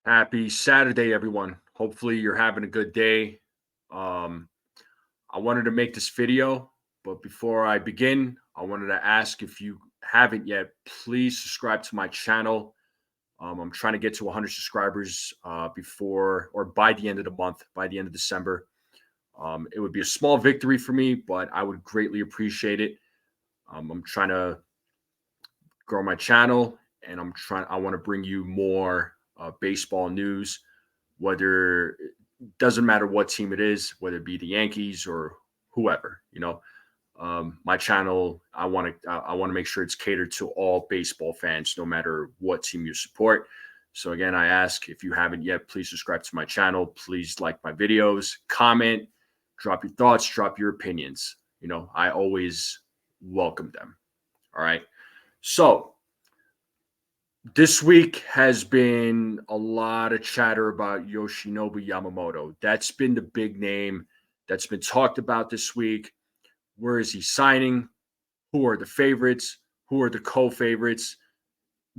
Happy Saturday, everyone. Hopefully, you're having a good day. Um, I wanted to make this video, but before I begin, I wanted to ask if you haven't yet, please subscribe to my channel. I'm trying to get to 100 subscribers before or by the end of the month, by the end of December. It would be a small victory for me, but I would greatly appreciate it. I'm trying to grow my channel, and I want to bring you more baseball news, whether it doesn't matter what team it is, whether it be the Yankees or whoever. My channel, I want to make sure it's catered to all baseball fans, no matter what team you support. So again, I ask, if you haven't yet, please subscribe to my channel. Please like my videos, comment, drop your thoughts, drop your opinions. I always welcome them. All right. So this week has been a lot of chatter about Yoshinobu Yamamoto. That's been the big name that's been talked about this week. Where is he signing? Who are the favorites? Who are the co-favorites?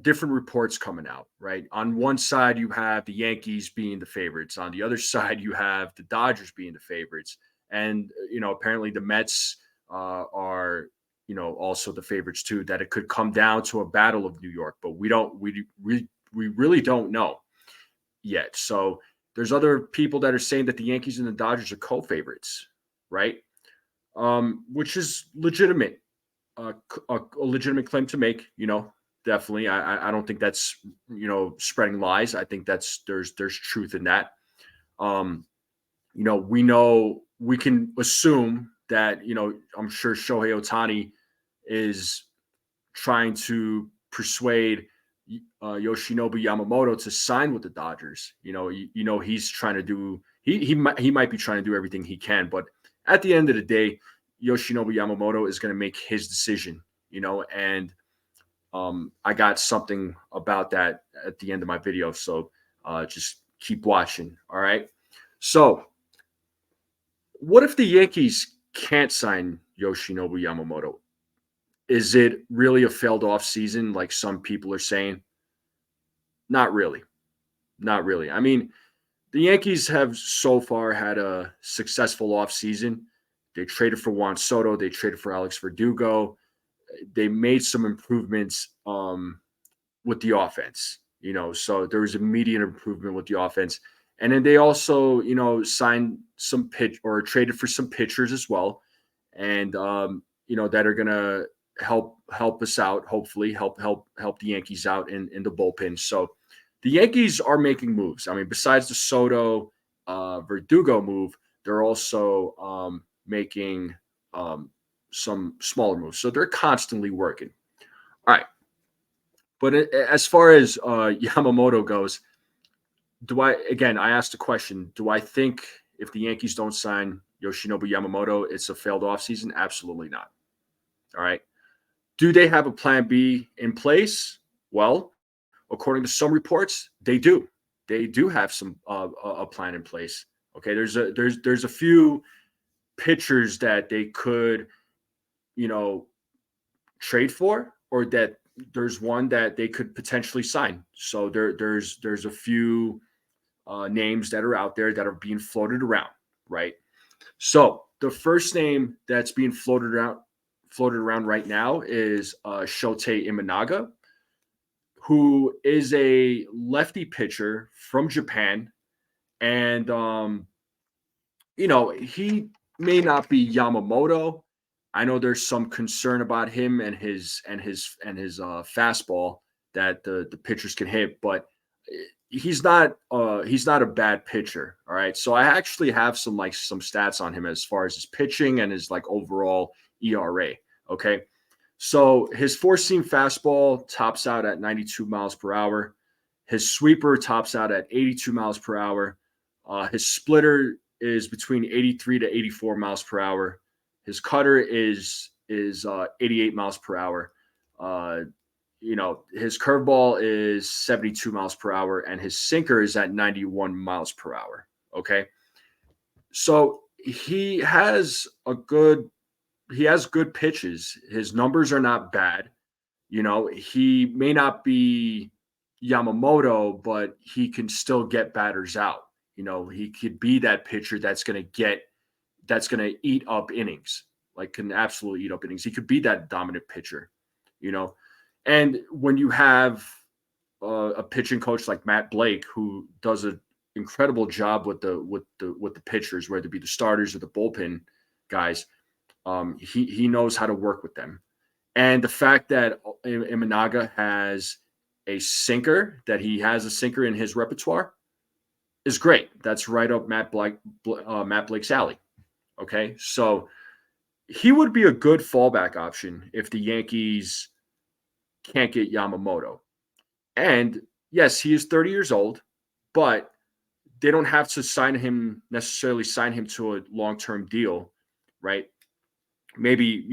Different reports coming out, right? On one side, you have the Yankees being the favorites. On the other side, you have the Dodgers being the favorites. And, apparently the Mets are also the favorites too, that it could come down to a battle of New York, but we really don't know yet. So there's other people that are saying that the Yankees and the Dodgers are co-favorites, right? Which is legitimate, a legitimate claim to make, definitely. I don't think that's, spreading lies. I think there's truth in that. We can assume that, I'm sure Shohei Ohtani is trying to persuade Yoshinobu Yamamoto to sign with the Dodgers. He's trying to do he might be trying to do everything he can, but at the end of the day, Yoshinobu Yamamoto is going to make his decision. And I got something about that at the end of my video, so just keep watching. All right. So, what if the Yankees can't sign Yoshinobu Yamamoto? Is it really a failed off season, like some people are saying? Not really. Not really. I mean, the Yankees have so far had a successful off season. They traded for Juan Soto. They traded for Alex Verdugo. They made some improvements with the offense. So there was immediate improvement with the offense. And then they also, signed some pitch or traded for some pitchers as well. And, that are going to help us out, hopefully help the Yankees out in the bullpen. So the Yankees are making moves. I mean, besides the Soto Verdugo move, they're also making some smaller moves. So they're constantly working. All right. But as far as Yamamoto goes, I asked the question, do I think if the Yankees don't sign Yoshinobu Yamamoto, it's a failed offseason? Absolutely not. All right. Do they have a plan B in place? Well, according to some reports, they do. They do have some a plan in place. Okay, there's a few pitchers that they could, trade for, or that there's one that they could potentially sign. So there's a few names that are out there that are being floated around, right? So the first name that's being floated around right now is Shotei Imanaga, who is a lefty pitcher from Japan. And, he may not be Yamamoto. I know there's some concern about him and his fastball that the pitchers can hit, but he's not a bad pitcher. All right. So I actually have some stats on him as far as his pitching and his overall ERA. Okay. So his four-seam fastball tops out at 92 miles per hour. His sweeper tops out at 82 miles per hour. His splitter is between 83 to 84 miles per hour. His cutter is 88 miles per hour. His curveball is 72 miles per hour, and his sinker is at 91 miles per hour. Okay. So he has good pitches. His numbers are not bad. He may not be Yamamoto, but he can still get batters out. He could be that pitcher that's going to eat up innings, like can absolutely eat up innings. He could be that dominant pitcher, you know. And when you have a pitching coach like Matt Blake, who does an incredible job with the pitchers, whether it be the starters or the bullpen guys, he knows how to work with them. And the fact that Imanaga has a sinker, that he has a sinker in his repertoire, is great. That's right up Matt Blake's alley. Okay, so he would be a good fallback option if the Yankees can't get Yamamoto. And yes, he is 30 years old, but they don't have to necessarily sign him to a long-term deal, right? Maybe,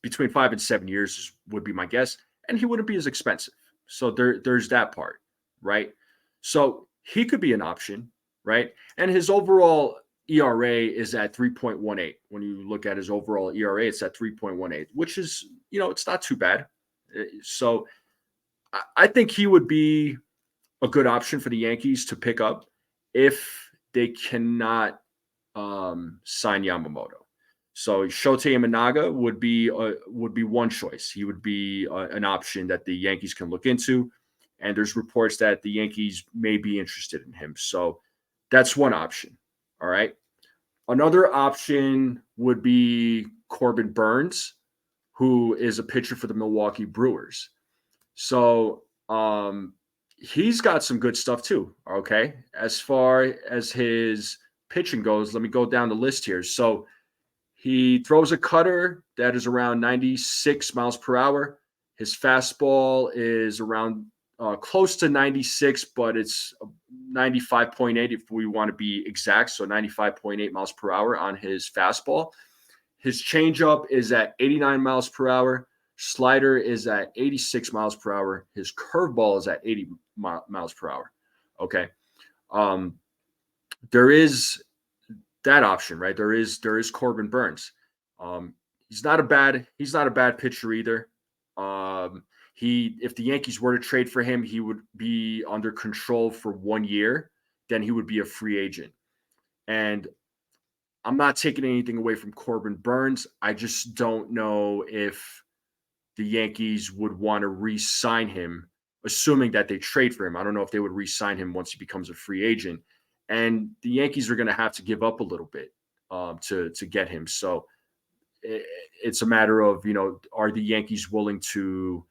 between 5 and 7 years would be my guess, and he wouldn't be as expensive. So there's that part, right? So he could be an option, right? And his overall ERA is at 3.18. When you look at his overall ERA, it's at 3.18, which is, it's not too bad. So I think he would be a good option for the Yankees to pick up if they cannot sign Yamamoto. So Shota Imanaga would be one choice. He would be an option that the Yankees can look into, and there's reports that the Yankees may be interested in him. So that's one option. All right. Another option would be Corbin Burnes, who is a pitcher for the Milwaukee Brewers. So he's got some good stuff too. Okay. As far as his pitching goes, let me go down the list here. So he throws a cutter that is around 96 miles per hour. His fastball is around close to 96, but it's 95.8 if we want to be exact. So 95.8 miles per hour on his fastball. His changeup is at 89 miles per hour. Slider is at 86 miles per hour. His curveball is at 80 miles per hour. Okay. There is that option, right? There is Corbin Burnes. He's not a bad pitcher either. If the Yankees were to trade for him, he would be under control for 1 year. Then he would be a free agent. And I'm not taking anything away from Corbin Burnes. I just don't know if the Yankees would want to re-sign him, assuming that they trade for him. I don't know if they would re-sign him once he becomes a free agent. And the Yankees are going to have to give up a little bit to get him. So it's a matter of, are the Yankees willing to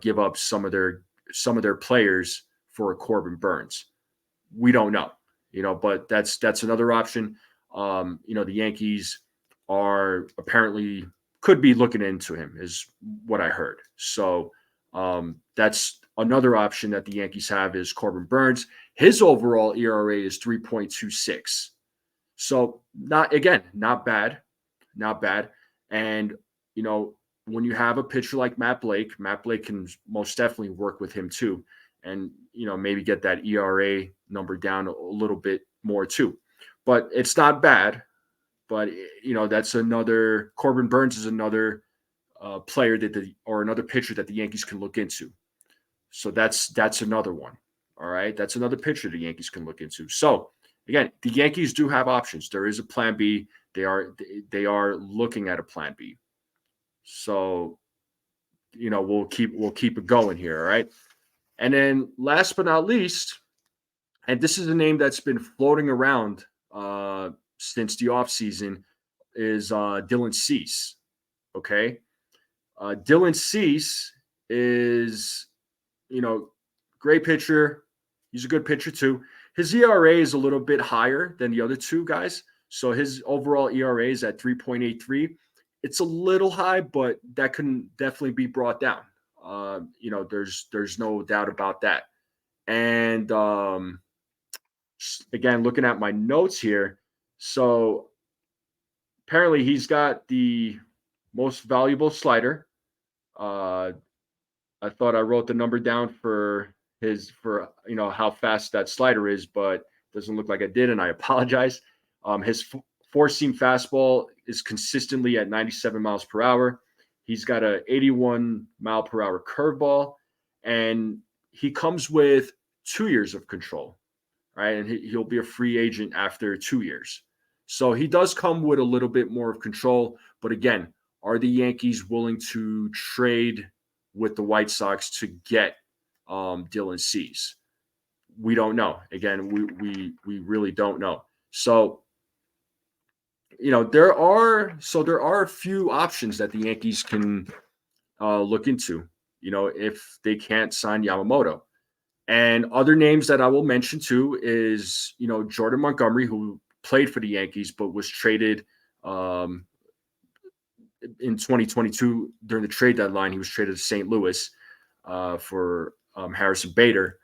give up some of their players for a Corbin Burnes? We don't know, but that's another option. The Yankees are apparently could be looking into him, is what I heard. So that's another option that the Yankees have is Corbin Burnes. His overall ERA is 3.26. So not bad. And, when you have a pitcher like Matt Blake can most definitely work with him too. And, maybe get that ERA number down a little bit more too. But it's not bad. But, that's another – Corbin Burnes is another player or another pitcher that the Yankees can look into. So that's another one. All right. That's another pitcher the Yankees can look into. So, again, the Yankees do have options. There is a plan B. They are looking at a plan B. So, we'll keep it going here. All right. And then last but not least, and this is a name that's been floating around since the offseason, is Dylan Cease. Okay. Dylan Cease is, great pitcher. He's a good pitcher too. His ERA is a little bit higher than the other two guys. So his overall ERA is at 3.83. It's a little high, but that can definitely be brought down. There's no doubt about that. And again, looking at my notes here, so apparently he's got the most valuable slider. I thought I wrote the number down for how fast that slider is, but it doesn't look like I did, and I apologize. His four-seam fastball is consistently at 97 miles per hour. He's got a 81 mile per hour curveball, and he comes with 2 years of control, right? And he'll be a free agent after 2 years. So he does come with a little bit more of control. But again, are the Yankees willing to trade with the White Sox to get Dylan Cease? We don't know. Again, we really don't know. So there are a few options that the Yankees can look into. If they can't sign Yamamoto. And other names that I will mention too is, Jordan Montgomery, who played for the Yankees but was traded um, in 2022 during the trade deadline. He was traded to St. Louis for Harrison Bader.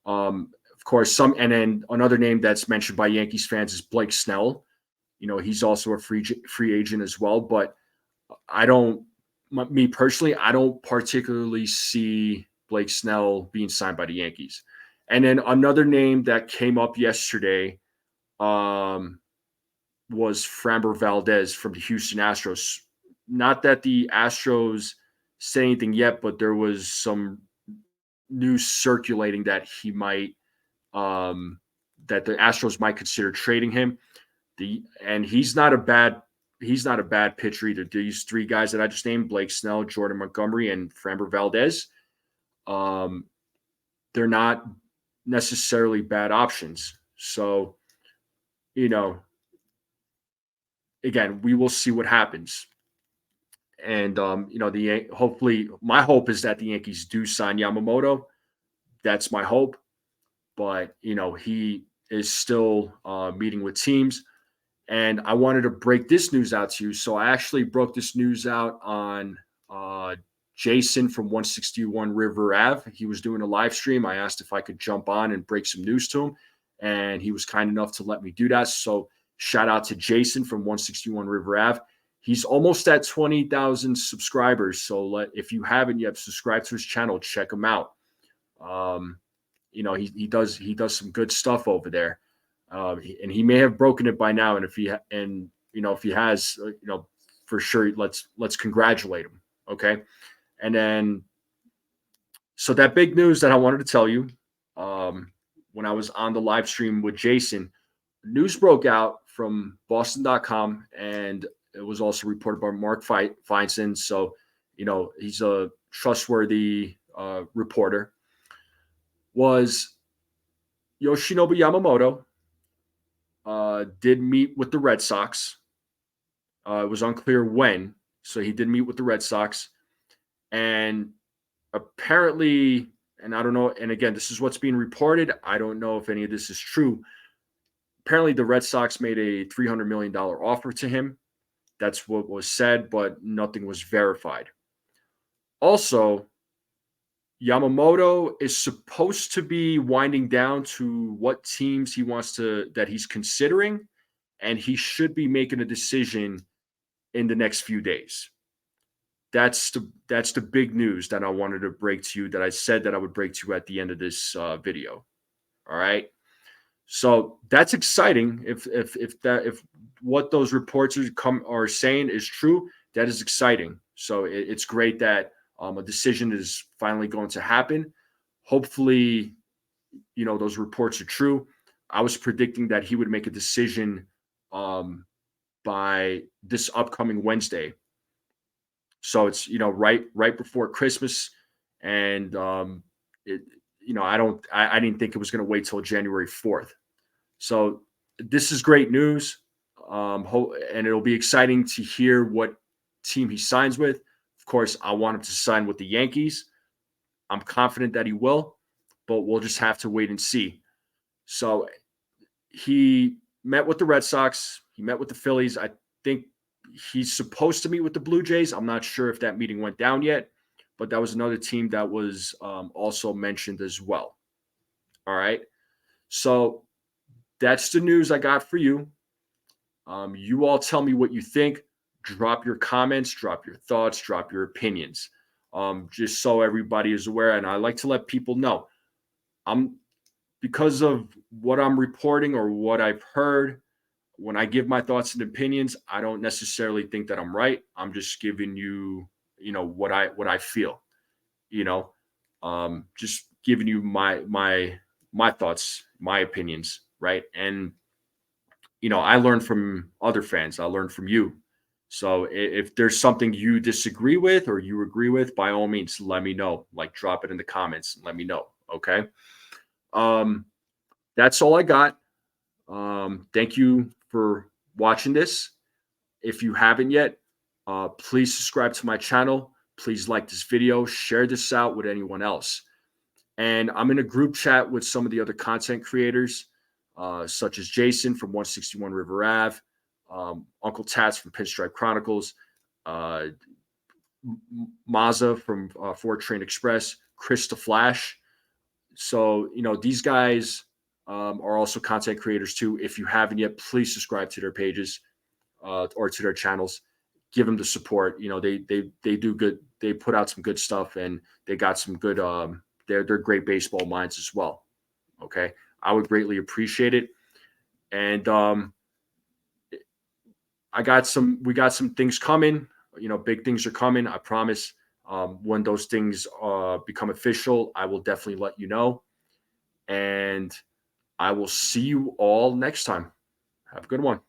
Of course, and then another name that's mentioned by Yankees fans is Blake Snell. He's also a free agent as well. But me personally, I don't particularly see Blake Snell being signed by the Yankees. And then another name that came up yesterday was Framber Valdez from the Houston Astros. Not that the Astros said anything yet, but there was some news circulating that he might, that the Astros might consider trading him. And he's not a bad pitcher either. These three guys that I just named, Blake Snell, Jordan Montgomery, and Framber Valdez, they're not necessarily bad options. So, again, we will see what happens. And hopefully, my hope is that the Yankees do sign Yamamoto. That's my hope. But he is still meeting with teams. And I wanted to break this news out to you. So I actually broke this news out on Jason from 161 River Ave. He was doing a live stream. I asked if I could jump on and break some news to him, and he was kind enough to let me do that. So shout out to Jason from 161 River Ave. He's almost at 20,000 subscribers. So if you haven't yet subscribed to his channel, check him out. He does some good stuff over there. And he may have broken it by now. And if he has, for sure, let's congratulate him. Okay. And then, so that big news that I wanted to tell you, when I was on the live stream with Jason, news broke out from Boston.com, and it was also reported by Mark Feinstein. So, he's a trustworthy reporter. Was Yoshinobu Yamamoto did meet with the Red Sox. It was unclear when, so he did meet with the Red Sox. And apparently, and I don't know, and again, this is what's being reported. I don't know if any of this is true. Apparently, the Red Sox made a $300 million offer to him. That's what was said, but nothing was verified. Also, Yamamoto is supposed to be winding down to what teams that he's considering, and he should be making a decision in the next few days. That's the big news that I wanted to break to you, that I said that I would break to you at the end of this video. All right. So that's exciting. If what those reports are saying is true, that is exciting. So it's great that a decision is finally going to happen. Hopefully, those reports are true. I was predicting that he would make a decision by this upcoming Wednesday. So it's right before Christmas, and I didn't think it was going to wait till January 4th. So this is great news, and it'll be exciting to hear what team he signs with. Of course, I want him to sign with the Yankees. I'm confident that he will, but we'll just have to wait and see. So he met with the Red Sox. He met with the Phillies. I think he's supposed to meet with the Blue Jays. I'm not sure if that meeting went down yet, but that was another team that was also mentioned as well. All right. So that's the news I got for you. You all tell me what you think. Drop your comments, drop your thoughts, drop your opinions, just so everybody is aware. And I like to let people know, because of what I'm reporting or what I've heard, when I give my thoughts and opinions, I don't necessarily think that I'm right. I'm just giving you, what I feel. Just giving you my thoughts, my opinions, right? And I learn from other fans. I learn from you. So if there's something you disagree with or you agree with, by all means, let me know. Like, drop it in the comments and let me know. Okay. Um, that's all I got. Thank you for watching this. If you haven't yet, please subscribe to my channel. Please like this video, share this out with anyone else. And I'm in a group chat with some of the other content creators, such as Jason from 161 River Ave, Uncle Tats from Pinstripe Chronicles, uh, Mazza from Ford Train Express, Chris the Flash. So, these guys are also content creators too. If you haven't yet, please subscribe to their pages or to their channels. Give them the support. They do good. They put out some good stuff, and they got some good. They're great baseball minds as well. Okay, I would greatly appreciate it. And we got some things coming. Big things are coming. I promise. When those things become official, I will definitely let you know. And I will see you all next time. Have a good one.